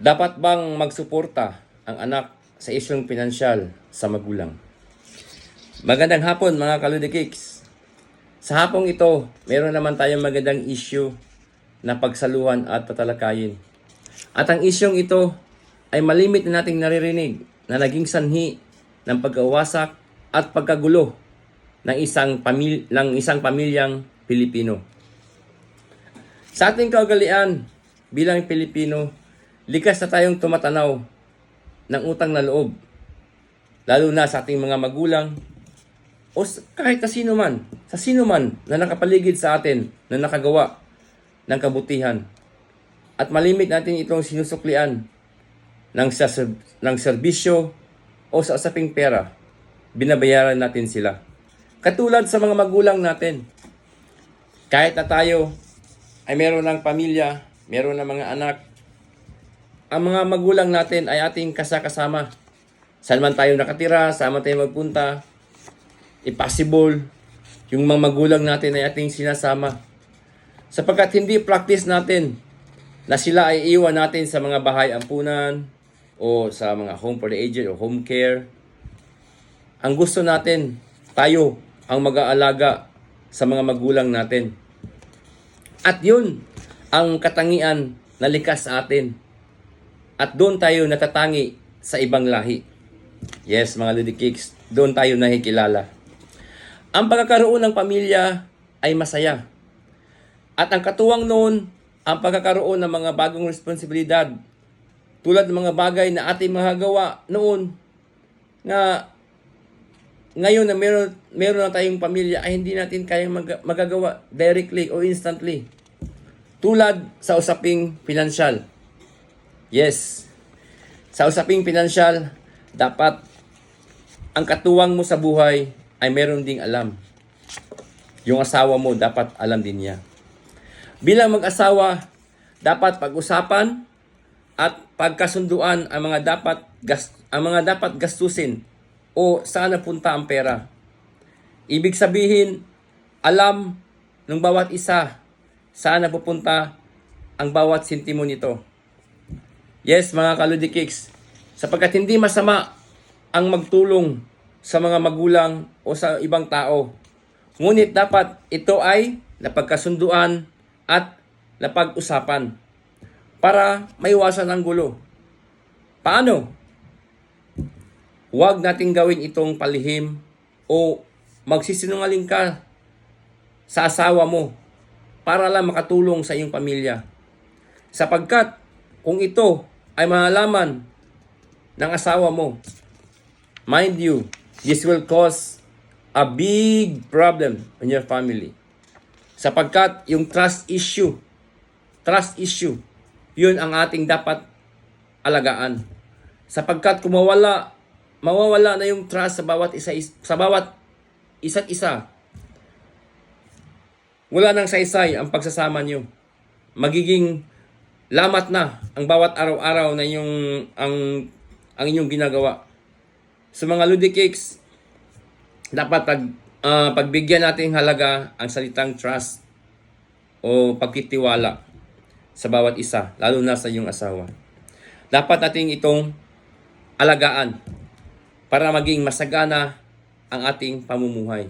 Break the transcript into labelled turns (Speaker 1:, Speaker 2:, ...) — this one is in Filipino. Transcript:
Speaker 1: Dapat bang magsuporta ang anak sa isyong pinansyal sa magulang? Magandang hapon mga kaludikicks. Sa hapong ito, meron naman tayong magandang issue na pagsaluhan at tatalakayin. At ang isyong ito ay malimit na nating naririnig na naging sanhi ng pagkawasak at pagkagulo ng isang pamilyang Pilipino. Sa ating kaugalian bilang Pilipino, likas na tayong tumatanaw ng utang na loob, lalo na sa ating mga magulang o kahit sa sino man na nakapaligid sa atin na nakagawa ng kabutihan. At malimit natin itong sinusuklian ng serbisyo o sa usaping pera, binabayaran natin sila. Katulad sa mga magulang natin, kahit na tayo ay meron ng pamilya, meron ng mga anak, ang mga magulang natin ay ating kasama. Saan man tayo nakatira, saan man tayo magpunta, impossible yung mga magulang natin ay ating sinasama. Sapagkat hindi practice natin na sila ay iwan natin sa mga bahay ampunan o sa mga home for the aged o home care. Ang gusto natin, tayo ang mag-aalaga sa mga magulang natin. At yun ang katangian na likas sa atin. At doon tayo natatangi sa ibang lahi. Yes, mga ludikicks, doon tayo nakikilala. Ang pagkakaroon ng pamilya ay masaya. At ang katuwang noon, ang pagkakaroon ng mga bagong responsibilidad. Tulad ng mga bagay na ating magagawa noon na ngayon na meron na tayong pamilya ay hindi natin kayang magagawa directly o instantly. Tulad sa usaping pinansyal. Yes, sa usaping pinansyal, dapat ang katuwang mo sa buhay ay meron ding alam. Yung asawa mo, dapat alam din niya. Bilang mag-asawa, dapat pag-usapan at pagkasunduan ang mga dapat gastusin o saan napunta ang pera. Ibig sabihin, alam ng bawat isa saan napupunta ang bawat sentimo nito. Yes, mga kaludikicks, sapagkat hindi masama ang magtulong sa mga magulang o sa ibang tao. Ngunit dapat ito ay napagkasunduan at napag-usapan para maiwasan ang gulo. Paano? Huwag nating gawin itong palihim o magsisinungaling ka sa asawa mo para lang makatulong sa iyong pamilya. Sapagkat kung ito ay malalaman ng asawa mo, mind you, this will cause a big problem in your family. Sapagkat yung trust issue, yun ang ating dapat alagaan. Sapagkat kung mawawala na yung trust sa bawat isa't isa, wala nang saysay ang pagsasama nyo. Magiging lamat na ang bawat araw-araw na ang inyong ginagawa. Sa mga ludikicks, dapat pagbigyan natin halaga ang salitang trust o pagtitiwala sa bawat isa, lalo na sa iyong asawa. Dapat natin itong alagaan para maging masagana ang ating pamumuhay.